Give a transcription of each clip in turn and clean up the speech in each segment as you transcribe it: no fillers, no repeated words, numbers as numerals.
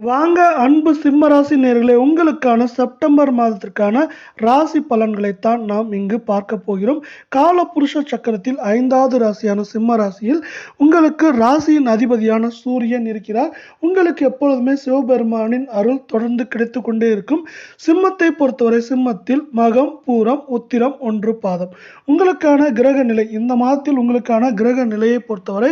வாங்க அன்பு சிம்ம ராசி நேயர்களே, உங்களுக்கான செப்டம்பர் மாதத்திற்கான ராசி பலன்களைத்தான் நாம் இங்கு பார்க்க போகிறோம். காலபுருஷ சக்கரத்தில் 5வது ராசியான சிம்ம ராசியில் உங்களுக்கு ராசியின் அதிபதியான சூரியன் இருக்கிறார். உங்களுக்கு எப்பொழுதுமே சிவபெருமானின் அருள் தொடர்ந்து கிடைத்து கொண்டே இருக்கும். சிம்மத்தை பொறுத்தவரை சிம்மத்தில் மகம், பூரம், உத்திரம், 1 பாதம் உங்களுக்கான கிரக நிலை. இந்த மாதத்தில் உங்களுக்கான கிரக நிலையை பொறுத்தவரை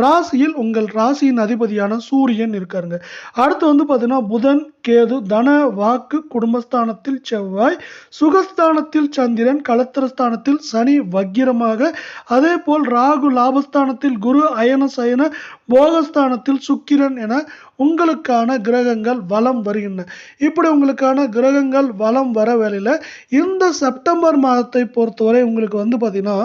ராசியில் உங்கள் ராசியின் அதிபதியான சூரியன் இருக்காருங்க. அடுத்து பார்த்தீங்கன்னா புதன், கேது, தன, வாக்கு, குடும்பஸ்தானத்தில் செவ்வாய், சுகஸ்தானத்தில் சந்திரன், களத்திரஸ்தானத்தில் சனி வக்கிரமாக, அதே போல் ராகு லாபஸ்தானத்தில் குரு, அயன சயன போகஸ்தானத்தில் சுக்கிரன் என உங்களுக்கான கிரகங்கள் வலம் வருகின்றன. இப்படி உங்களுக்கான கிரகங்கள் வலம் வர வேளையில் இந்த செப்டம்பர் மாதத்தை பொறுத்தவரை உங்களுக்கு பார்த்தீங்கன்னா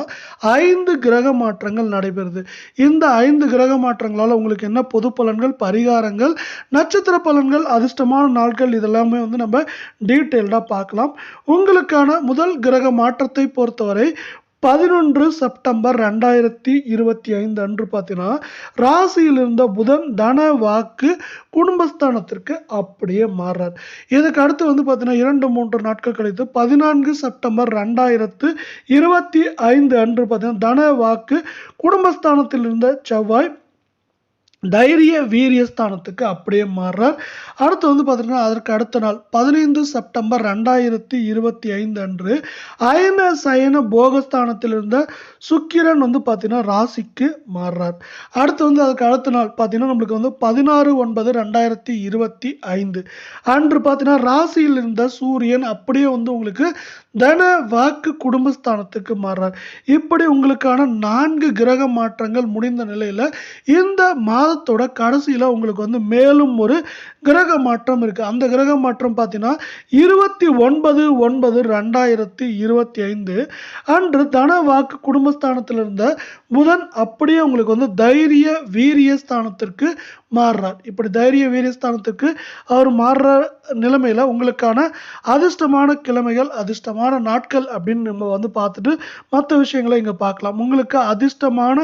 5 கிரக மாற்றங்கள் நடைபெறுது. இந்த 5 கிரக மாற்றங்களால் உங்களுக்கு என்ன பொது பலன்கள், பரிகாரங்கள், நட்சத்திர பலன்கள், அதிர்ஷ்டமான நாட்கள் இதெல்லாமே நம்ம டீட்டெயில்டாக பார்க்கலாம். உங்களுக்கான முதல் கிரக மாற்றத்தை பொறுத்தவரை 11 செப்டம்பர் 2025 அன்று பார்த்தீங்கன்னா ராசியில் இருந்த புதன் தன, வாக்கு, குடும்பஸ்தானத்திற்கு அப்படியே மாறார். இதுக்கு அடுத்து பார்த்தீங்கன்னா 2-3 நாட்கள் கழித்து 14 செப்டம்பர் 2025 அன்று பார்த்தீங்கன்னா தன, வாக்கு, குடும்பஸ்தானத்தில் இருந்த செவ்வாய் தைரிய வீரியஸ்தானத்துக்கு அப்படியே மாறுறார். அடுத்து பார்த்தீங்கன்னா அதற்கு அடுத்த நாள் 15 செப்டம்பர் 2025 அன்று அயன சயன போகஸ்தானத்தில் இருந்த சுக்கிரன் பார்த்தீங்கன்னா ராசிக்கு மாறுறார். அடுத்து அதுக்கு அடுத்த நாள் பார்த்தீங்கன்னா நம்மளுக்கு 16/9/2025 அன்று பார்த்தீங்கன்னா ராசியில் இருந்த சூரியன் அப்படியே உங்களுக்கு தன, வாக்கு, குடும்பஸ்தானத்துக்கு மாறுறார். இப்படி உங்களுக்கான 4 கிரக மாற்றங்கள் முடிந்த நிலையில் இந்த மாதத்தோட கடைசியில் உங்களுக்கு மேலும் ஒரு கிரக மாற்றம் இருக்கு. அந்த கிரக மாற்றம் பார்த்தீங்கன்னா 29/9/2025 அன்று தன, வாக்கு, குடும்பஸ்தானத்தில் இருந்த புதன் அப்படியே உங்களுக்கு தைரிய வீரிய ஸ்தானத்திற்கு மாறுறார். இப்படி தைரிய வீரியஸ்தானத்துக்கு அவர் மாறுற நிலைமையில உங்களுக்கான அதிர்ஷ்டமான கிழமைகள், அதிர்ஷ்டமான நாட்கள் அப்படின்னு நம்ம பார்த்துட்டு மற்ற விஷயங்களை இங்க பார்க்கலாம். உங்களுக்கு அதிர்ஷ்டமான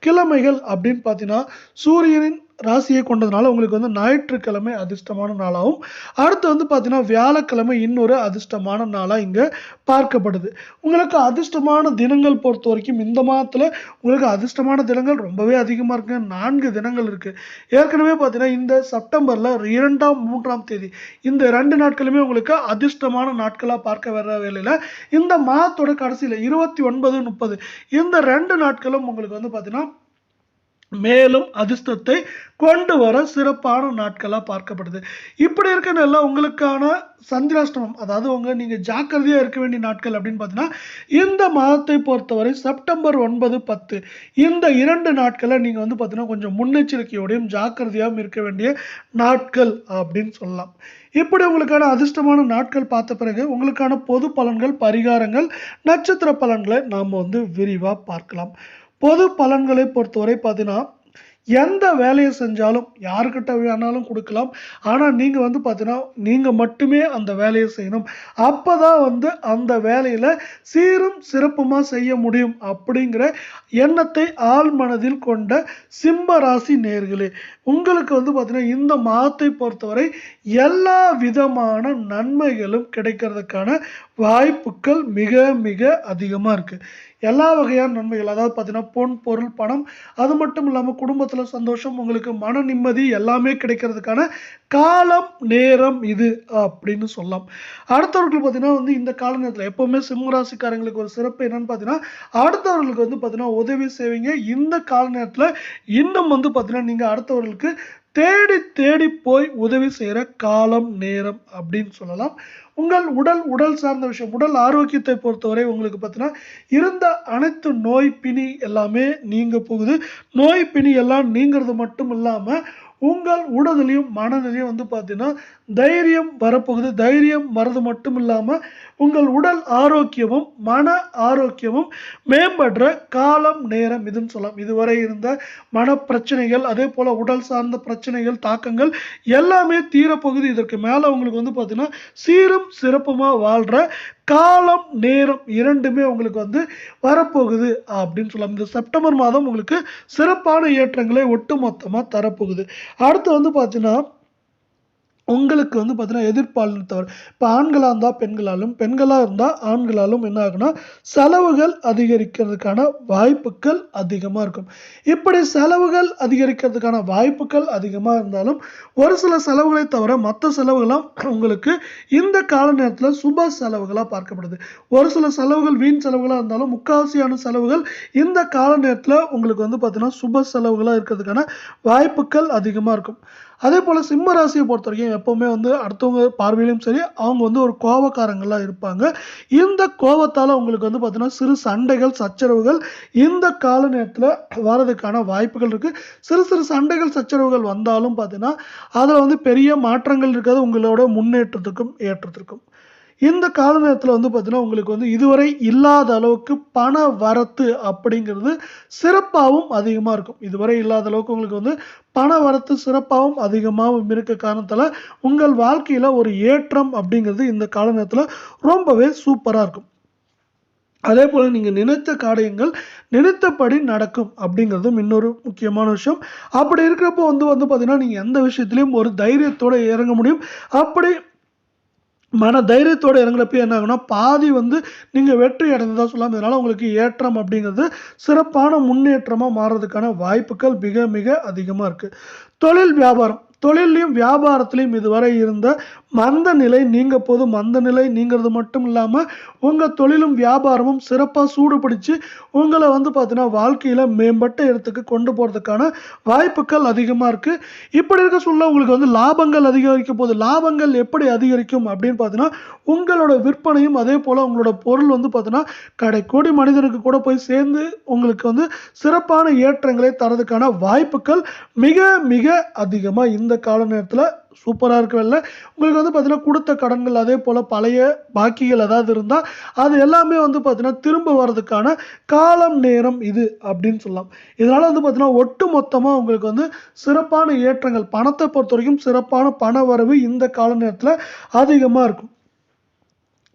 கிழமைகள் அப்படின்னு பார்த்தீங்கன்னா சூரியனின் ராசியை கொண்டதுனால உங்களுக்கு ஞாயிற்றுக்கிழமை அதிர்ஷ்டமான நாளாகவும், அடுத்து பார்த்தீங்கன்னா வியாழக்கிழமை இன்னொரு அதிர்ஷ்டமான நாளாக இங்கே பார்க்கப்படுது. உங்களுக்கு அதிர்ஷ்டமான தினங்கள் பொறுத்த வரைக்கும் இந்த மாதத்தில் உங்களுக்கு அதிர்ஷ்டமான தினங்கள் ரொம்பவே அதிகமாக இருக்குங்க. 4 தினங்கள் இருக்குது. ஏற்கனவே பார்த்தீங்கன்னா இந்த செப்டம்பரில் 2ஆம் 3ஆம் தேதி இந்த 2 நாட்களுமே உங்களுக்கு அதிர்ஷ்டமான நாட்களாக பார்க்க வர வேலையில் இந்த மாதத்தோட கடைசியில் 29, 30 இந்த 2 நாட்களும் உங்களுக்கு பார்த்தீங்கன்னா மேலும் அதிர்ஷ்டத்தை கொண்டு வர சிறப்பான நாட்களாக பார்க்கப்படுது. இப்படி இருக்கிற உங்களுக்கான சந்திராஷ்டமம், அதாவது நீங்க ஜாக்கிரதையா இருக்க வேண்டிய நாட்கள் அப்படின்னு பார்த்தீங்கன்னா இந்த மாதத்தை பொறுத்தவரை செப்டம்பர் 9, 10 இந்த 2 நாட்களை நீங்க பார்த்தீங்கன்னா கொஞ்சம் முன்னெச்சரிக்கையோடையும் ஜாக்கிரதையாகவும் இருக்க வேண்டிய நாட்கள் அப்படின்னு சொல்லலாம். இப்படி உங்களுக்கான அதிர்ஷ்டமான நாட்கள் பார்த்த பிறகு உங்களுக்கான பொது பலன்கள், பரிகாரங்கள், நட்சத்திர பலன்களை நாம் விரிவாக பார்க்கலாம். பொது பலன்களை பொறுத்தவரை பார்த்தீங்கன்னா எந்த வேலையை செஞ்சாலும் யாருக்கிட்ட வேணாலும் கொடுக்கலாம். ஆனால் நீங்கள் பார்த்தீங்கன்னா நீங்கள் மட்டுமே அந்த வேலையை செய்யணும். அப்போ தான் அந்த வேலையில் சீரும் சிறப்புமாக செய்ய முடியும் அப்படிங்கிற எண்ணத்தை ஆழ் மனதில் கொண்ட சிம்ம ராசி நேயர்களே, உங்களுக்கு பார்த்தீங்கன்னா இந்த மாதத்தை பொறுத்தவரை எல்லா விதமான நன்மைகளும் கிடைக்கிறதுக்கான வாய்ப்புகள் மிக மிக அதிகமாக இருக்குது. எல்லா வகையான நன்மைகள், அதாவது பார்த்தீங்கன்னா பொன், பொருள், பணம், அது மட்டும் இல்லாமல் குடும்பத்தில் சந்தோஷம், உங்களுக்கு மன நிம்மதி எல்லாமே கிடைக்கிறதுக்கான காலம் நேரம் இது அப்படின்னு சொல்லலாம். அடுத்தவர்கள் பார்த்தீங்கன்னா இந்த கால நேரத்தில் எப்போவுமே சிம்மராசிக்காரங்களுக்கு ஒரு சிறப்பு என்னன்னு பார்த்தீங்கன்னா அடுத்தவர்களுக்கு பார்த்தீங்கன்னா உதவி செய்வீங்க. இந்த கால நேரத்தில் இன்னும் பார்த்தீங்கன்னா நீங்கள் அடுத்தவர்களுக்கு தேடி தேடி போய் உதவி செய்கிற காலம் நேரம் அப்படின்னு சொல்லலாம். உங்கள் உடல் சார்ந்த விஷயம், உடல் ஆரோக்கியத்தை பொறுத்தவரை உங்களுக்கு பார்த்தீங்கன்னா இருந்த அனைத்து நோய் பிணி எல்லாமே நீங்க போகுது. நோய் பிணி எல்லாம் நீங்கிறது மட்டும் இல்லாமல் உங்கள் உடலையும் மனநிலையும் பார்த்தீங்கன்னா தைரியம் வரப்போகுது. தைரியம் வரது மட்டும் இல்லாமல் உங்கள் உடல் ஆரோக்கியமும் மன ஆரோக்கியமும் மேம்படுற காலம் நேரம் இதுன்னு சொல்லலாம். இதுவரை இருந்த மன பிரச்சனைகள், அதே போல் உடல் சார்ந்த பிரச்சனைகள், தாக்கங்கள் எல்லாமே தீரப்போகுது. இதற்கு மேலே உங்களுக்கு பார்த்தீங்கன்னா சீரும் சிறப்புமாக வாழ்கிற காலம் நேரம் இரண்டுமே உங்களுக்கு வரப்போகுது அப்படின்னு சொல்லலாம். இந்த செப்டம்பர் மாதம் உங்களுக்கு சிறப்பான ஏற்றங்களை ஒட்டு மொத்தமாக தரப்போகுது. அடுத்து பார்த்தீங்கன்னா உங்களுக்கு வந்து பார்த்தீங்கன்னா எதிர்பாலினத்தவர் இப்போ ஆண்களாக இருந்தால் பெண்களாலும் பெண்களாக இருந்தால் ஆண்களாலும் என்ன ஆகுனா செலவுகள் அதிகரிக்கிறதுக்கான வாய்ப்புகள் அதிகமாக இருக்கும். இப்படி செலவுகள் அதிகரிக்கிறதுக்கான வாய்ப்புகள் அதிகமாக இருந்தாலும் ஒரு சில செலவுகளை தவிர மற்ற செலவுகளாம் உங்களுக்கு இந்த கால நேரத்தில் சுப செலவுகளாக பார்க்கப்படுது. ஒரு சில செலவுகள் வீண் செலவுகளாக இருந்தாலும் முக்காவாசியான செலவுகள் இந்த கால நேரத்தில் உங்களுக்கு வந்து பார்த்தீங்கன்னா சுப செலவுகளாக இருக்கிறதுக்கான வாய்ப்புகள் அதிகமாக இருக்கும். அதே போல் சிம்ம ராசியை பொறுத்த வரைக்கும் எப்போவுமே வந்து அடுத்தவங்க பார்வையிலும் சரி அவங்க வந்து ஒரு கோபக்காரங்களாக இருப்பாங்க. இந்த கோபத்தால் உங்களுக்கு வந்து பார்த்தீங்கன்னா சிறு சண்டைகள் சச்சரவுகள் இந்த கால நேரத்தில் வரதுக்கான வாய்ப்புகள் இருக்குது. சிறு சிறு சண்டைகள் சச்சரவுகள் வந்தாலும் பார்த்தீங்கன்னா அதில் வந்து பெரிய மாற்றங்கள் இருக்காது உங்களோட முன்னேற்றத்துக்கும் ஏற்றத்திற்கும். இந்த கால நேரத்தில் வந்து பார்த்தீங்கன்னா உங்களுக்கு வந்து இதுவரை இல்லாத அளவுக்கு பண வரத்து அப்படிங்கிறது சிறப்பாகவும் அதிகமாக இருக்கும். இதுவரை இல்லாத அளவுக்கு உங்களுக்கு வந்து பண வரத்து சிறப்பாகவும் அதிகமாகவும் இருக்க காரணத்தால் உங்கள் வாழ்க்கையில் ஒரு ஏற்றம் அப்படிங்கிறது இந்த கால நேரத்தில் ரொம்பவே சூப்பராக இருக்கும். அதே போல் நீங்கள் நினைத்த காரியங்கள் நினைத்தபடி நடக்கும் அப்படிங்கிறதும் இன்னொரு முக்கியமான விஷயம். அப்படி இருக்கிறப்போ வந்து பார்த்தீங்கன்னா நீங்கள் எந்த விஷயத்துலையும் ஒரு தைரியத்தோடு இறங்க முடியும். அப்படி மன தைரியத்தோடு இறங்குறப்ப என்ன ஆகுனா பாதி வந்து நீங்கள் வெற்றி அடைந்ததா சொல்லலாம். இதனால் உங்களுக்கு ஏற்றம் அப்படிங்கிறது சிறப்பான முன்னேற்றமாக மாறுறதுக்கான வாய்ப்புகள் மிக மிக அதிகமாக இருக்குது. தொழில் வியாபாரம் தொழிலையும் வியாபாரத்திலையும் இதுவரை இருந்த மந்த நிலை நீங்க போது மந்த நிலை நீங்கிறது மட்டும் இல்லாமல் உங்கள் தொழிலும் வியாபாரமும் சிறப்பாக சூடுபிடிச்சு உங்களை வந்து பார்த்தீங்கன்னா வாழ்க்கையில் மேம்பட்ட இடத்துக்கு கொண்டு போகிறதுக்கான வாய்ப்புகள் அதிகமாக இருக்குது. இப்படி இருக்க சொல்ல உங்களுக்கு வந்து லாபங்கள் அதிகரிக்க போகுது. லாபங்கள் எப்படி அதிகரிக்கும் அப்படின்னு பார்த்தீங்கன்னா உங்களோட விற்பனையும் அதே போல் உங்களோட பொருள் வந்து பார்த்தீங்கன்னா கடைக்கோடி மனிதனுக்கு கூட போய் சேர்ந்து உங்களுக்கு வந்து சிறப்பான ஏற்றங்களை தரதுக்கான வாய்ப்புகள் மிக மிக அதிகமாக இந்த கால நேரத்தில் சூப்பராக இருக்கவில்லை. உங்களுக்கு வந்து பார்த்தீங்கன்னா கொடுத்த கடன்கள் அதே போல் பழைய பாக்கிகள் ஏதாவது இருந்தால் அது எல்லாமே வந்து பார்த்தீங்கன்னா திரும்ப வர்றதுக்கான காலம் நேரம் இது அப்படின்னு சொல்லலாம். இதனால் வந்து பார்த்தீங்கன்னா ஒட்டு மொத்தமாக உங்களுக்கு வந்து சிறப்பான ஏற்றங்கள் பணத்தை பொறுத்த வரைக்கும் சிறப்பான பண வரவு இந்த கால நேரத்தில் அதிகமாக இருக்கும்.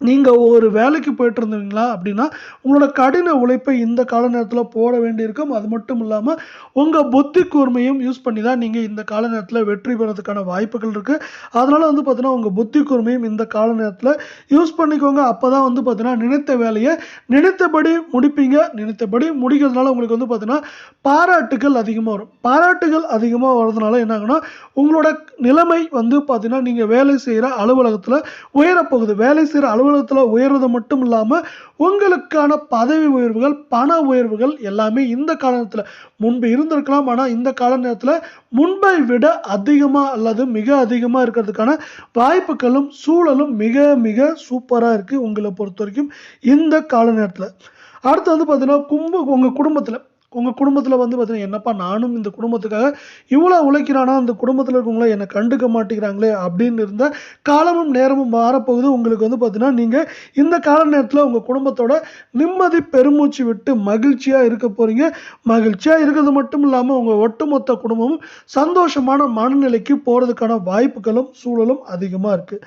நீங்கள் ஒரு வேலைக்கு போயிட்டு இருந்தீங்களா அப்படின்னா உங்களோட கடின உழைப்பை இந்த கால நேரத்தில் போட வேண்டியிருக்கும். அது மட்டும் இல்லாமல் உங்கள் புத்தி கூர்மையும் யூஸ் பண்ணி தான் நீங்கள் இந்த கால நேரத்தில் வெற்றி பெறதுக்கான வாய்ப்புகள் இருக்குது. அதனால் வந்து பார்த்தீங்கன்னா உங்கள் புத்தி கூர்மையும் இந்த கால நேரத்தில் யூஸ் பண்ணிக்கோங்க. அப்போ தான் வந்து பார்த்தீங்கன்னா நினைத்த வேலையை நினைத்தபடி முடிப்பீங்க. நினைத்தபடி முடிக்கிறதுனால உங்களுக்கு வந்து பார்த்தீங்கன்னா பாராட்டுகள் அதிகமாக வரும். பாராட்டுகள் அதிகமாக வர்றதுனால என்ன ஆகுனா உங்களோட நிலைமை வந்து பார்த்தீங்கன்னா நீங்கள் வேலை செய்கிற அலுவலகத்தில் உயரப்போகுது. வேலை செய்கிற அலுவலகத்தில் உயர்வது மட்டும் இல்லாமல் உங்களுக்கான பதவி உயர்வுகள் பண உயர்வுகள் எல்லாமே இந்த காலத்தில் முன்பு இருந்திருக்கலாம். ஆனால் இந்த கால நேரத்தில் முன்பை விட அதிகமாக அல்லது மிக அதிகமாக இருக்கிறதுக்கான வாய்ப்புகளும் சூழலும் மிக மிக சூப்பராக இருக்குது உங்களை பொறுத்த வரைக்கும் இந்த கால நேரத்தில். அடுத்து வந்து பார்த்தீங்கன்னா உங்கள் குடும்பத்தில் வந்து பார்த்தீங்கன்னா என்னப்பா நானும் இந்த குடும்பத்துக்காக இவ்வளோ உழைக்கிறானா அந்த குடும்பத்தில் இருக்கவங்கள என்னை கண்டுக்க மாட்டேங்கிறாங்களே அப்படின்னு இருந்த காலமும் நேரமும் மாறப்போகுது. உங்களுக்கு வந்து பார்த்தீங்கன்னா நீங்கள் இந்த கால நேரத்தில் உங்கள் குடும்பத்தோட நிம்மதி பெருமூச்சு விட்டு மகிழ்ச்சியாக இருக்க போகிறீங்க. மகிழ்ச்சியாக இருக்கிறது மட்டும் இல்லாமல் உங்கள் ஒட்டுமொத்த குடும்பமும் சந்தோஷமான மனநிலைக்கு போகிறதுக்கான வாய்ப்புகளும் சூழலும் அதிகமாக இருக்குது.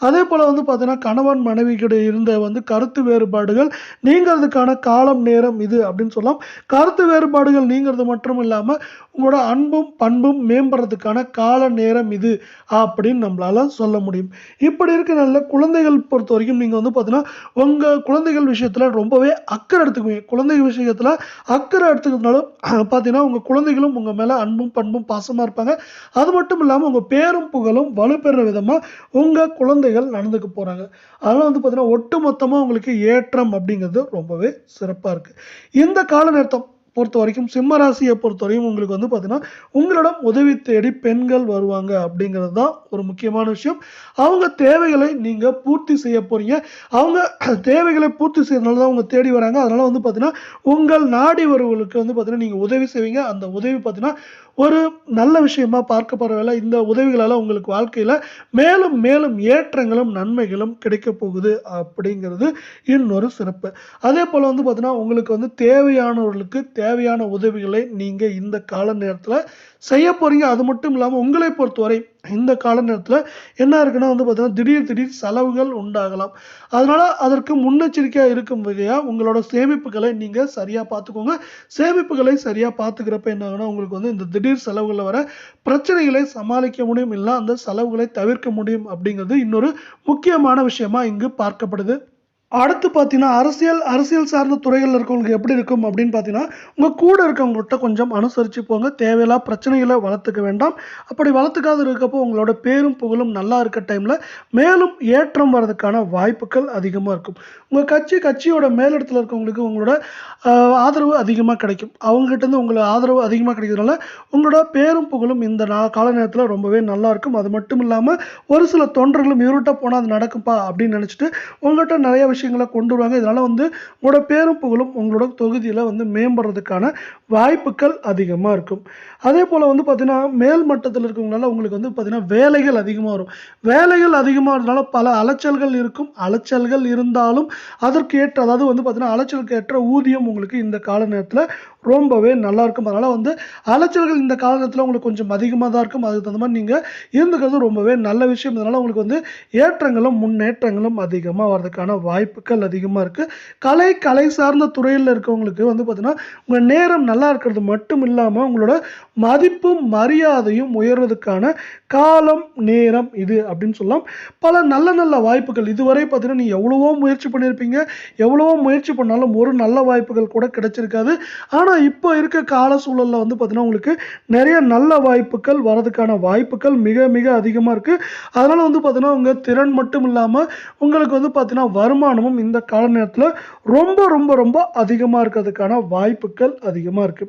அதே போல் வந்து பார்த்தீங்கன்னா கணவன் மனைவிக்கிட்ட இருந்த வந்து கருத்து வேறுபாடுகள் நீங்கிறதுக்கான காலம் நேரம் இது அப்படின்னு சொல்லலாம். கருத்து வேறுபாடுகள் நீங்கிறது மட்டும் இல்லாமல் உங்களோட அன்பும் பண்பும் மேம்படுறதுக்கான கால நேரம் இது அப்படின்னு நம்மளால சொல்ல முடியும். இப்படி இருக்க நல்ல குழந்தைகள் பொறுத்த வரைக்கும் நீங்கள் வந்து பார்த்தீங்கன்னா உங்கள் குழந்தைகள் விஷயத்தில் ரொம்பவே அக்கறை எடுத்துக்குவீங்க. குழந்தைகள் விஷயத்தில் அக்கறை எடுத்துக்கிறதுனாலும் பார்த்தீங்கன்னா உங்கள் குழந்தைகளும் உங்கள் மேலே அன்பும் பண்பும் பாசமாக இருப்பாங்க. அது மட்டும் இல்லாமல் உங்கள் பேரும் புகழும் வலுப்பெற விதமாக உங்கள் குழந்தைகள் நடந்துக்க போகிறாங்க. அதனால் வந்து பார்த்தீங்கன்னா ஒட்டு மொத்தமாக உங்களுக்கு ஏற்றம் அப்படிங்கிறது ரொம்பவே சிறப்பாக இருக்குது. இந்த கால நேரத்தை பொறுத்த வரைக்கும் சிம்ம ராசியை பொறுத்த வரைக்கும் உங்களுக்கு வந்து பார்த்தீங்கன்னா உங்களிடம் உதவி தேடி பெண்கள் வருவாங்க அப்படிங்கிறது தான் ஒரு முக்கியமான விஷயம். அவங்க தேவைகளை நீங்கள் பூர்த்தி செய்ய போகிறீங்க. அவங்க தேவைகளை பூர்த்தி செய்யறதுனால தான் அவங்க தேடி வராங்க. அதனால் வந்து பார்த்தீங்கன்னா உங்கள் நாடி வருவர்களுக்கு வந்து பார்த்தீங்கன்னா நீங்கள் உதவி செய்வீங்க. அந்த உதவி பார்த்தீங்கன்னா ஒரு நல்ல விஷயமா பார்க்கப்படுற வேலை. இந்த உதவிகளால் உங்களுக்கு வாழ்க்கையில் மேலும் மேலும் ஏற்றங்களும் நன்மைகளும் கிடைக்க போகுது அப்படிங்கிறது இன்னொரு சிறப்பு. அதே போல் வந்து பார்த்தீங்கன்னா உங்களுக்கு வந்து தேவையானவர்களுக்கு தேவையான உதவிகளை நீங்கள் இந்த கால நேரத்தில் செய்ய போகிறீங்க. அது மட்டும் இல்லாமல் உங்களை பொறுத்தவரை இந்த கால நேரத்துல என்ன இருக்குன்னா வந்து பார்த்தீங்கன்னா, திடீர் செலவுகள் உண்டாகலாம். அதனால அதற்கு முன்னெச்சரிக்கையா இருக்கும் வகையா உங்களோட சேமிப்புகளை நீங்க சரியா பார்த்துக்கோங்க. சேமிப்புகளை சரியா பார்த்துக்கிறப்ப என்ன ஆகும்னா, உங்களுக்கு வந்து இந்த திடீர் செலவுகள்ல வர பிரச்சனைகளை சமாளிக்க முடியும். இல்ல அந்த செலவுகளை தவிர்க்க முடியும் அப்படிங்கிறது இன்னொரு முக்கியமான விஷயமா இங்கு பார்க்கப்படுது. அடுத்து பார்த்தீங்கன்னா, அரசியல் சார்ந்த துறைகள்ல இருக்கவங்களுக்கு எப்படி இருக்கும் அப்படின்னு பார்த்தீங்கன்னா, உங்க கூட இருக்கவங்ககிட்ட கொஞ்சம் அனுசரிச்சு போங்க. தேவையில்லா பிரச்சனைகள வளர்த்துக்க வேண்டாம். அப்படி வளர்த்துக்காத இருக்கப்போ உங்களோட பேரும், புகழும் நல்லா இருக்க டைம்ல மேலும் ஏற்றம் வர்றதுக்கான வாய்ப்புகள் அதிகமா இருக்கும். உங்க கட்சியோட மேலிடத்துல இருக்கவங்களுக்கு உங்களோட அ ஆதரவு அதிகமா கிடைக்கும். அவங்ககிட்ட இருந்து உங்களுக்கு ஆதரவு அதிகமா கிடைக்கிறதுனால, உங்களோட பேரும், புகழும் இந்த கால நேரத்துல ரொம்பவே நல்லா இருக்கும். அது மட்டும் இல்லாம, ஒரு சில தொண்டர்களும் இவர்ட்ட போனா அது நடக்கும்பா அப்படின்னு நினைச்சுட்டு உங்கள்கிட்ட நிறைய விஷயங்கள கொண்டு வருவாங்க. இதனால வந்து உங்களோட பேரும் புகழும் உங்களோட தொகுதியில வந்து மேம்படுறதுக்கான வாய்ப்புகள் அதிகமா இருக்கும். அதேபோல வந்து பார்த்தீங்கன்னா, மேல் மட்டத்தில இருக்கவங்கனால உங்களுக்கு வந்து பார்த்தீங்கன்னா, வேலைகள் அதிகமா வரும். வேலைகள் அதிகமா வரதுனால பல அலைச்சல்கள் இருக்கும். அலைச்சல்கள் இருந்தாலும் அதற்கு ஏற்ற அதாவது வந்து பார்த்தீங்கன்னா, அலைச்சலுக்கு ஏற்ற ஊதியம் உங்களுக்கு இந்த கால நேரத்தில ரொம்பவே நல்லாயிருக்கும். அதனால வந்து அலைச்சல்கள் இந்த கால நேரத்தில உங்களுக்கு கொஞ்சம் அதிகமா தான் இருக்கும். அதுக்கு தகுந்த மாரி நீங்க இருந்துக்கிறது ரொம்பவே நல்ல விஷயம். இதனால உங்களுக்கு வந்து ஏற்றங்களும், முன்னேற்றங்களும் அதிகமா வர்றதுக்கான வாய்ப்புகள் அதிகமா இருக்கு. கலை சார்ந்த துறையில இருக்கவங்களுக்கு வந்து பார்த்தீங்கன்னா, உங்க நேரம் நல்லா இருக்கிறது மட்டும் இல்லாம, உங்களோட மதிப்பும், மரியாதையும் உயர்றதுக்கான காலம், நேரம் இது அப்படின்னு சொல்லலாம். பல நல்ல நல்ல வாய்ப்புகள் இதுவரை பார்த்தீங்கன்னா, நீங்க எவ்வளவோ முயற்சி பண்ணியிருப்பீங்க. எவ்வளவோ முயற்சி பண்ணாலும் ஒரு நல்ல வாய்ப்புகள் கூட கிடைச்சிருக்காது. ஆனா, இப்போ இருக்க கால சூழல்ல வந்து பார்த்தீங்கன்னா, உங்களுக்கு நெறைய நல்ல வாய்ப்புகள் வரதுக்கான வாய்ப்புகள் மிக மிக அதிகமா இருக்கு. அதனால வந்து பார்த்தீங்கன்னா, உங்க திறன் மட்டும் இல்லாம, உங்களுக்கு வந்து பார்த்தீங்கன்னா, வருமானமும் இந்த கால நேரத்தில ரொம்ப ரொம்ப ரொம்ப அதிகமா இருக்கிறதுக்கான வாய்ப்புகள் அதிகமா இருக்கு.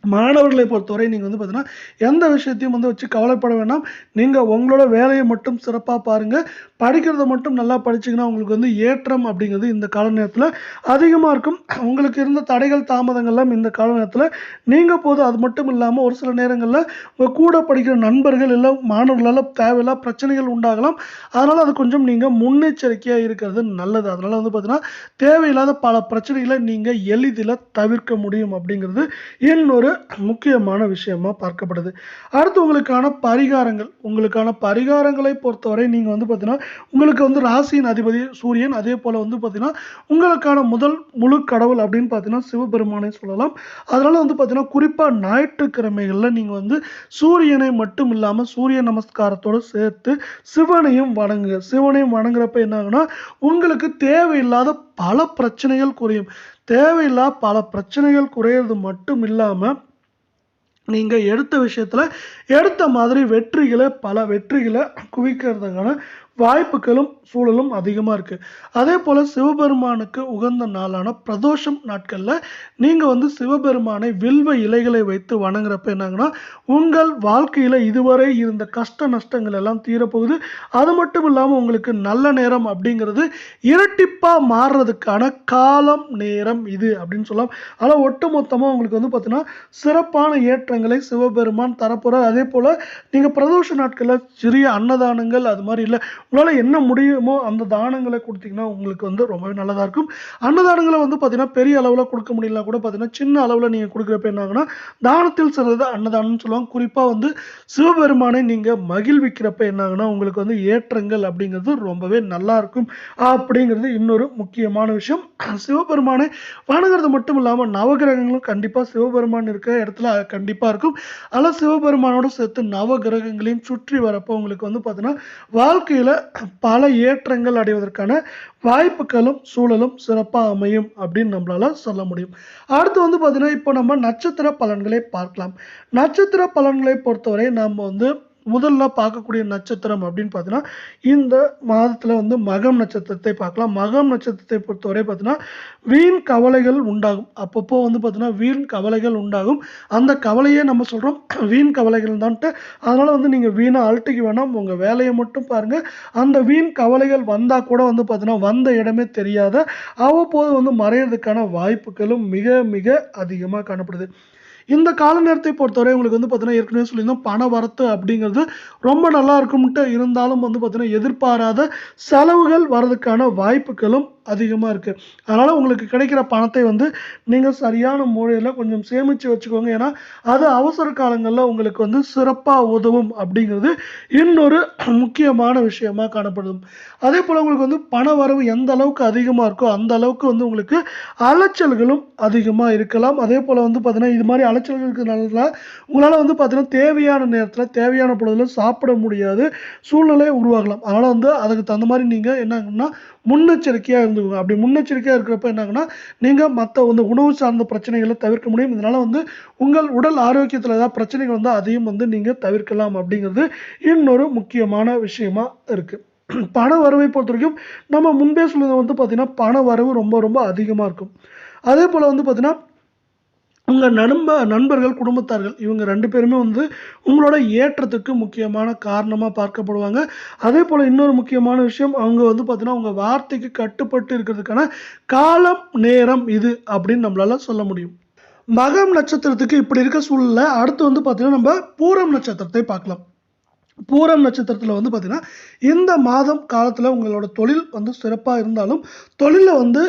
மாணவர்களை பொறுத்தவரை நீங்க வந்து பார்த்தீங்கன்னா, எந்த விஷயத்தையும் வந்து வச்சு கவலைப்பட வேண்டாம். நீங்க உங்களோட வேலைய மட்டும் சிறப்பா பாருங்க. படிக்கிறத மட்டும் நல்லா படிச்சீங்கன்னா, உங்களுக்கு வந்து ஏற்றம் அப்படிங்கிறது இந்த கால நேரத்தில அதிகமா இருக்கும். உங்களுக்கு இருந்த தடைகள், தாமதங்கள்லாம் இந்த கால நேரத்தில நீங்க போது. அது மட்டும் இல்லாம ஒரு சில நேரங்கள்ல உங்க கூட படிக்கிற நண்பர்கள், இல்ல மாணவர்களால தேவையில்லா பிரச்சனைகள் உண்டாகலாம். அதனால அது கொஞ்சம் நீங்க முன்னெச்சரிக்கையா இருக்கிறது நல்லது. அதனால வந்து பார்த்தீங்கன்னா, தேவையில்லாத பல பிரச்சனைகள நீங்க எளிதில தவிர்க்க முடியும் அப்படிங்கிறது இன்னொரு முக்கியமான விஷயமா பார்க்கப்படுது. அடுத்து உங்களுக்கான பரிகாரங்களை பொறுத்தவரை நீங்க வந்து பார்த்தீங்கன்னா, உங்களுக்கு வந்து ராசியின் அதிபதி சூரியன். அதேபோல வந்து பார்த்தீங்கன்னா, உங்களுக்கான முதல் முழு கடவுள் அப்படின்னு பார்த்தீங்கன்னா, சிவபெருமானை சொல்லலாம். அதனால வந்து பார்த்தீங்கன்னா, குறிப்பா ஞாயிற்றுக்கிழமைகள்ல நீங்க வந்து சூரியனை மட்டும் இல்லாம சூரிய நமஸ்காரத்தோட சேர்த்து சிவனையும் வணங்குங்க. சிவனையும் வணங்குறப்ப என்ன ஆகும்னா, உங்களுக்கு தேவையில்லாத பல பிரச்சனைகள் குறையும். பல பிரச்சனைகள் குறையறது மட்டும் இல்லாம நீங்க எடுத்த விஷயத்துல எடுத்த மாதிரி பல வெற்றிகள குவிக்கிறதுக்கான வாய்ப்புகளும், சூழலும் அதிகமா இருக்கு. அதேபோல சிவபெருமானுக்கு உகந்த நாளான பிரதோஷம் நாட்கள்ல நீங்க வந்து சிவபெருமானை வில்வ இலைகளை வைத்து வணங்குறப்ப என்னாகும்னா, உங்கள் வாழ்க்கையில இதுவரை இருந்த கஷ்ட நஷ்டங்கள் எல்லாம் தீரப்போகுது. அது மட்டும் இல்லாம உங்களுக்கு நல்ல நேரம் அப்படிங்கிறது இரட்டிப்பா மாறுறதுக்கான காலம், நேரம் இது அப்படின்னு சொல்லலாம். ஆனா ஒட்டுமொத்தமா உங்களுக்கு வந்து பார்த்தீங்கன்னா, சிறப்பான ஏற்றங்களை சிவபெருமான் தரப்போறார். அதேபோல நீங்க பிரதோஷ நாட்கள்ல சிறிய அன்னதானங்கள் அது மாரி இல்ல, உங்களால என்ன முடியுமோ அந்த தானங்கள குடுத்தீங்கன்னா, உங்களுக்கு வந்து ரொம்பவே நல்லதா இருக்கும். அன்னதானங்கள வந்து பார்த்தீங்கன்னா, பெரிய அளவுல குடுக்க முடியலனா கூட பார்த்தீங்கன்னா, சின்ன அளவுல நீங்க குடுக்குறப்ப என்ன ஆகும்னா, தானத்தில் சிறந்தது அன்னதானம்னு சொல்லுவாங்க. குறிப்பா வந்து சிவபெருமானை நீங்க மகிழ்விக்கிறப்ப என்ன ஆகும்னா, உங்களுக்கு வந்து ஏற்றங்கள் அப்படிங்கிறது ரொம்பவே நல்லா இருக்கும். அப்படிங்கிறது இன்னொரு முக்கியமான விஷயம். சிவபெருமானை வணங்குறது மட்டும் இல்லாம, நவகிரகங்களும் கண்டிப்பா சிவபெருமான் இருக்கிற இடத்துல கண்டிப்பா இருக்கும். ஆனா சிவபெருமானோட சேர்த்து நவகிரகங்களையும் சுற்றி வரப்போ உங்களுக்கு வந்து பார்த்தீங்கன்னா, வாழ்க்கையில பல ஏற்றங்கள் அடைவதற்கான வாய்ப்புகளும், சூழலும் சிறப்பா அமையும் அப்படின்னு நம்மளால சொல்ல முடியும். அடுத்து வந்து பார்த்தீங்கன்னா, இப்போ நம்ம நட்சத்திர பலன்களை பார்க்கலாம். நட்சத்திர பலன்களை பொறுத்தவரை நாம வந்து முதல்ல பார்க்கக்கூடிய நட்சத்திரம் அப்படின்னு பார்த்தீங்கன்னா, இந்த மாதத்துல வந்து மகம் நட்சத்திரத்தை பார்க்கலாம். மகம் நட்சத்திரத்தை பொறுத்தவரை பார்த்தீங்கன்னா, வீண் கவலைகள் உண்டாகும். அப்பப்போ வந்து பார்த்தீங்கன்னா, வீண் கவலைகள் உண்டாகும். அந்த கவலையே நம்ம சொல்றோம் வீண் கவலைகள் தான்ட்டு. அதனால வந்து நீங்க வீணா அலட்டிக்க வேணாம். உங்க வேலைய மட்டும் பாருங்க. அந்த வீண் கவலைகள் வந்தா கூட வந்து பார்த்தீங்கன்னா, வந்த இடமே தெரியாத அவ்வப்போது வந்து மறையறதுக்கான வாய்ப்புகளும் மிக மிக அதிகமா காணப்படுது. இந்த கால நேரத்தை பொறுத்தவரை உங்களுக்கு வந்து பார்த்தீங்கன்னா, ஏற்கனவே சொல்லியிருந்தோம் பண வரத்து அப்படிங்கிறது ரொம்ப நல்லா இருக்கும்ட்டு இருந்தாலும் வந்து பார்த்தீங்கன்னா, எதிர்பாராத செலவுகள் வரதுக்கான வாய்ப்புகளும் அதிகமாக இருக்குது. அதனால் உங்களுக்கு கிடைக்கிற பணத்தை வந்து நீங்கள் சரியான முறையில் கொஞ்சம் சேமித்து வச்சுக்கோங்க. ஏன்னா அது அவசர காலங்களில் உங்களுக்கு வந்து சிறப்பாக உதவும் அப்படிங்கிறது இன்னொரு முக்கியமான விஷயமா காணப்படுது. அதே போல் உங்களுக்கு வந்து பண வரவு எந்த அளவுக்கு அதிகமாக இருக்கோ அந்த அளவுக்கு வந்து உங்களுக்கு அலைச்சல்களும் அதிகமாக இருக்கலாம். அதே போல் வந்து பார்த்தீங்கன்னா இது மாதிரி அலைச்சல்கள் இருக்கிறதுனால உங்களால் வந்து பார்த்தீங்கன்னா தேவையான நேரத்தில் தேவையான பொழுதில் சாப்பிட முடியாது சூழ்நிலை உருவாகலாம். அதனால் வந்து அதுக்கு தகுந்த மாதிரி நீங்கள் என்ன முன்னெச்சரிக்கையாக இருந்துக்கோங்க. அப்படி முன்னெச்சரிக்கையாக இருக்கிறப்ப என்னாகுன்னா நீங்கள் மற்ற வந்து உணவு சார்ந்த பிரச்சனைகளை தவிர்க்க முடியும். இதனால் வந்து உங்கள் உடல் ஆரோக்கியத்தில் ஏதாவது பிரச்சனைகள் வந்து அதையும் வந்து நீங்கள் தவிர்க்கலாம் அப்படிங்கிறது இன்னொரு முக்கியமான விஷயமா இருக்குது. பண வரவை பொறுத்த வரைக்கும் நம்ம முன்பே சொல்லுறது வந்து பார்த்தீங்கன்னா பண வரவு ரொம்ப ரொம்ப அதிகமாக இருக்கும். அதே போல் வந்து பார்த்தீங்கன்னா உங்கள் நண்பர்கள் குடும்பத்தார்கள் இவங்க 2 பேருமே வந்து உங்களோட ஏற்றத்துக்கு முக்கியமான காரணமாக பார்க்கப்படுவாங்க. அதே போல் இன்னொரு முக்கியமான விஷயம் அவங்க வந்து பார்த்தீங்கன்னா உங்கள் வார்த்தைக்கு கட்டுப்பட்டு இருக்கிறதுக்கான காலம் நேரம் இது அப்படின்னு நம்மளால சொல்ல முடியும். மகம் நட்சத்திரத்துக்கு இப்படி இருக்க சூழ்நிலை அடுத்து வந்து பார்த்தீங்கன்னா நம்ம பூரம் நட்சத்திரத்தை பார்க்கலாம். பூரம் நட்சத்திரத்தில் வந்து பார்த்தீங்கன்னா இந்த மாதம் காலத்தில் உங்களோட தொழில் வந்து சிறப்பாக இருந்தாலும் தொழிலில் வந்து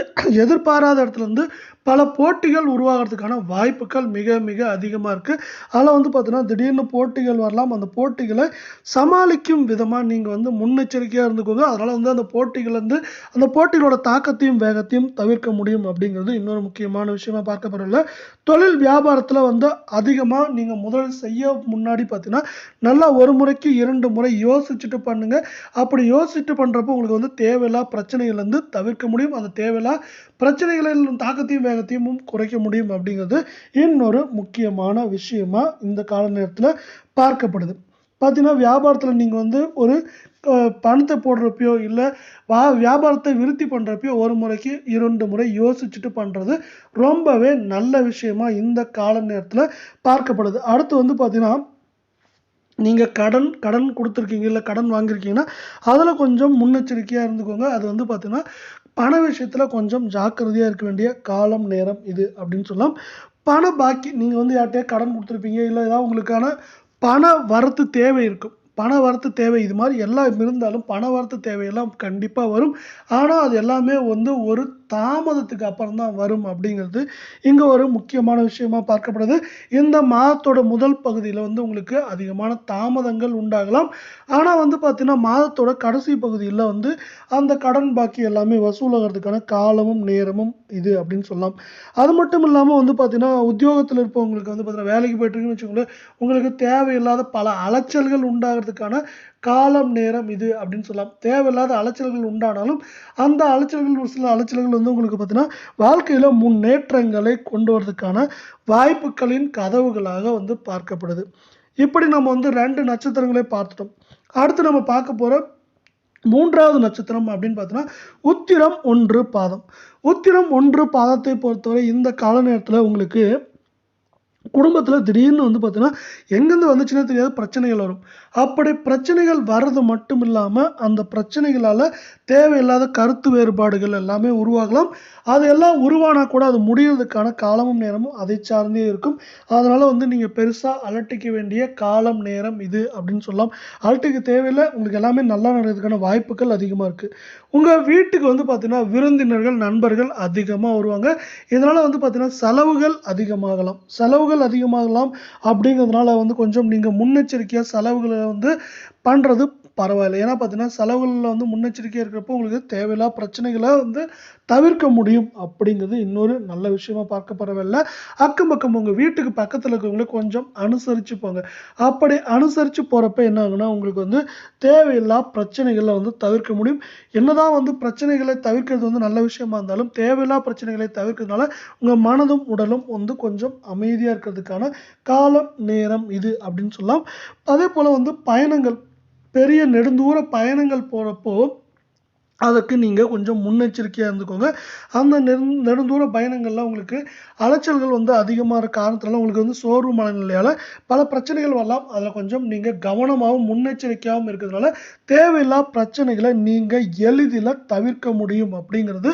எதிர்பாராத இடத்துல இருந்து பல போட்டிகள் உருவாகிறதுக்கான வாய்ப்புகள் மிக மிக அதிகமாக இருக்குது. அதில் வந்து பார்த்தீங்கன்னா திடீர்னு போட்டிகள் வரலாம். அந்த போட்டிகளை சமாளிக்கும் விதமாக நீங்கள் வந்து முன்னெச்சரிக்கையாக இருந்துக்கோங்க. அதனால் வந்து அந்த போட்டிகளோட தாக்கத்தையும் வேகத்தையும் தவிர்க்க முடியும் அப்படிங்கிறது இன்னொரு முக்கியமான விஷயமா பார்க்கப்படல. தொழில் வியாபாரத்தில் வந்து அதிகமாக நீங்கள் முதல் செய்ய முன்னாடி பார்த்தீங்கன்னா நல்லா ஒரு முறைக்கு 2 முறை யோசிச்சுட்டு பண்ணுங்க. அப்படி யோசிச்சுட்டு பண்ணுறப்போ உங்களுக்கு வந்து தேவையில்லா பிரச்சனைகள் வந்து தவிர்க்க முடியும். அந்த தேவையில்லா பிரச்சனைகளின் தாக்கத்தையும் வேகத்தையும் குறைக்க முடியும் அப்படிங்கிறது இன்னொரு முக்கியமான விஷயமா இந்த கால நேரத்தில் பார்க்கப்படுது. பார்த்தீங்கன்னா வியாபாரத்தில் நீங்கள் வந்து ஒரு பணத்தை போடுறப்பையோ இல்லை வியாபாரத்தை விருத்தி பண்ணுறப்பையோ ஒரு முறைக்கு 2 முறை யோசிச்சுட்டு பண்ணுறது ரொம்பவே நல்ல விஷயமா இந்த கால நேரத்தில் பார்க்கப்படுது. அடுத்து வந்து பார்த்தீங்கன்னா நீங்கள் கடன் கொடுத்துருக்கீங்க இல்லை கடன் வாங்கியிருக்கீங்கன்னா அதில் கொஞ்சம் முன்னெச்சரிக்கையாக இருந்துக்கோங்க. அது வந்து பார்த்தீங்கன்னா பண விஷயத்தில் கொஞ்சம் ஜாக்கிரதையாக இருக்க வேண்டிய காலம் நேரம் இது அப்படின்னு சொல்லலாம். பண பாக்கி நீங்கள் வந்து யார்கிட்டயே கடன் கொடுத்துருப்பீங்க இல்லை ஏதாவது உங்களுக்கான பண வரத்து தேவை இருக்கும். பண வரத்து தேவை இது மாதிரி எல்லாம் இருந்தாலும் பண வரத்து தேவையெல்லாம் கண்டிப்பாக வரும். ஆனால் அது எல்லாமே வந்து ஒரு தாமதத்துக்கு அப்புறம் தான் வரும் அப்படிங்கிறது இங்கே ஒரு முக்கியமான விஷயமா பார்க்கப்படுது. இந்த மாதத்தோட முதல் பகுதியில் வந்து உங்களுக்கு அதிகமான தாமதங்கள் உண்டாகலாம். ஆனால் வந்து பார்த்தீங்கன்னா மாதத்தோட கடைசி பகுதியில் வந்து அந்த கடன் பாக்கி எல்லாமே வசூலாகிறதுக்கான காலமும் நேரமும் இது அப்படின்னு சொல்லலாம். அது மட்டும் இல்லாமல் வந்து பார்த்தீங்கன்னா உத்தியோகத்தில் இருப்பவங்களுக்கு வந்து பார்த்தீங்கன்னா வேலைக்கு போயிட்டுருக்குன்னு வச்சுக்கோங்களேன், உங்களுக்கு தேவையில்லாத பல அலைச்சல்கள் உண்டாகிறதுக்கான காலம் நேரம் இது அப்படின்னு சொல்லலாம். தேவையில்லாத அலைச்சல்கள் உண்டானாலும் அந்த ஒரு சில அலைச்சல்கள் வந்து உங்களுக்கு பார்த்தீங்கன்னா வாழ்க்கையில் முன்னேற்றங்களை கொண்டு வரதுக்கான வாய்ப்புகளின் கதவுகளாக வந்து பார்க்கப்படுது. இப்படி நம்ம வந்து 2 நட்சத்திரங்களை பார்த்துட்டோம். அடுத்து நம்ம பார்க்க போகிற 3வது நட்சத்திரம் அப்படின்னு பார்த்தோன்னா உத்திரம் 1 பாதம். உத்திரம் 1 பாதத்தை பொறுத்தவரை இந்த கால நேரத்தில் உங்களுக்கு குடும்பத்தில் திடீர்னு வந்து பார்த்தீங்கன்னா எங்கேருந்து வந்துச்சுன்னே தெரியாது பிரச்சனைகள் வரும். அப்படி பிரச்சனைகள் வர்றது மட்டும் இல்லாமல் அந்த பிரச்சனைகளால் தேவையில்லாத கருத்து வேறுபாடுகள் எல்லாமே உருவாகலாம். அது எல்லாம் உருவானா கூட அது முடியறதுக்கான காலமும் நேரமும் அதை சார்ந்தே இருக்கும். அதனால் வந்து நீங்கள் பெருசாக அலட்டிக்க வேண்டிய காலம் நேரம் இது அப்படின்னு சொல்லலாம். அலட்டிக்க தேவையில்லை. உங்களுக்கு எல்லாமே நல்லா நடக்கிறதுக்கான வாய்ப்புகள் அதிகமாக இருக்குது. உங்கள் வீட்டுக்கு வந்து பார்த்தீங்கன்னா விருந்தினர்கள் நண்பர்கள் அதிகமாக வருவாங்க. இதனால் வந்து பார்த்தீங்கன்னா செலவுகள் அதிகமாகலாம் அப்படிங்கிறதுனால வந்து கொஞ்சம் நீங்கள் முன்னெச்சரிக்கையாக செலவுகளை வந்து பண்ணுறது பரவாயில்லை. ஏன்னா பார்த்தீங்கன்னா செலவுகளில் வந்து முன்னெச்சரிக்கையாக இருக்கிறப்போ உங்களுக்கு தேவையில்லா பிரச்சனைகளை வந்து தவிர்க்க முடியும் அப்படிங்கிறது இன்னொரு நல்ல விஷயமா பார்க்கப்படவில்லை. அக்கம் பக்கம் உங்கள் வீட்டுக்கு பக்கத்தில் இருக்கிறவங்கள கொஞ்சம் அனுசரித்து போங்க. அப்படி அனுசரித்து போகிறப்ப என்ன ஆகுனா உங்களுக்கு வந்து தேவையில்லா பிரச்சனைகளை வந்து தவிர்க்க முடியும். என்னதான் வந்து பிரச்சனைகளை தவிர்க்கிறது வந்து நல்ல விஷயமா இருந்தாலும் தேவையில்லா பிரச்சனைகளை தவிர்க்கிறதுனால உங்கள் மனதும் உடலும் வந்து கொஞ்சம் அமைதியாக இருக்கிறதுக்கான காலம் நேரம் இது அப்படின்னு சொல்லலாம். அதே போல் வந்து பயணங்கள் பெரிய நெடுந்தூர பயணங்கள் போகிறப்போ அதுக்கு நீங்கள் கொஞ்சம் முன்னெச்சரிக்கையாக இருந்துக்கோங்க. அந்த நெடுந்தூர பயணங்களில் உங்களுக்கு அலைச்சல்கள் வந்து அதிகமாக இருக்க காரணத்தினால உங்களுக்கு வந்து சோர்வு மனநிலையால் பல பிரச்சனைகள் வரலாம். அதில் கொஞ்சம் நீங்கள் கவனமாகவும் முன்னெச்சரிக்கையாகவும் இருக்கிறதுனால தேவையில்லா பிரச்சனைகளை நீங்கள் எளிதில் தவிர்க்க முடியும் அப்படிங்கிறது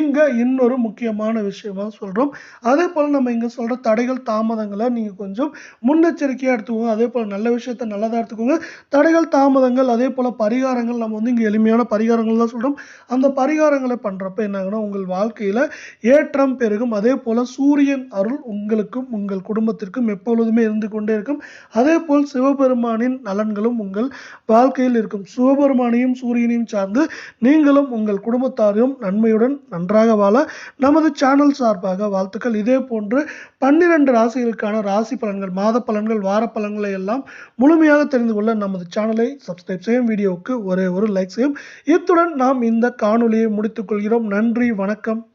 இங்கே இன்னொரு முக்கியமான விஷயமாக சொல்கிறோம். அதே போல் நம்ம இங்கே சொல்கிற தடைகள் தாமதங்களை நீங்கள் கொஞ்சம் முன்னெச்சரிக்கையாக எடுத்துக்கோங்க. அதே போல் நல்ல விஷயத்தை நல்லதாக எடுத்துக்கோங்க. தடைகள் தாமதங்கள் அதே போல் பரிகாரங்கள் நம்ம வந்து இங்கே எளிமையான பரிகாரங்கள் தான் சொல்கிறோம். செய்யணும். அந்த பரிகாரங்களை பண்றப்ப என்ன ஆகும்னா, உங்கள் வாழ்க்கையில ஏற்றம் பெருகும். அதேபோல சூரியன் அருள் உங்களுக்கும், உங்கள் குடும்பத்திற்கும் எப்பொழுதுமே இருந்து கொண்டே இருக்கும். அதேபோல் சிவபெருமானின் நலன்களும் உங்கள் வாழ்க்கையில் இருக்கும். சிவபெருமானையும், சூரியனையும் சார்ந்து நீங்களும் உங்கள் குடும்பத்தாரும் நன்மையுடன் நன்றாக வாழ நமது சேனல் சார்பாக வாழ்த்துக்கள். இதே போன்று 12 ராசிகளுக்கான ராசி பலன்கள், மாத பலன்கள், வார பலன்களை எல்லாம் முழுமையாக தெரிந்து கொள்ள நமது சேனலை சப்ஸ்கிரைப் செய்யும். வீடியோவுக்கு ஒரே ஒரு லைக் செய்யும். இத்துடன் நாம் இந்த காணொளியை முடித்துக் கொள்கிறோம். நன்றி, வணக்கம்.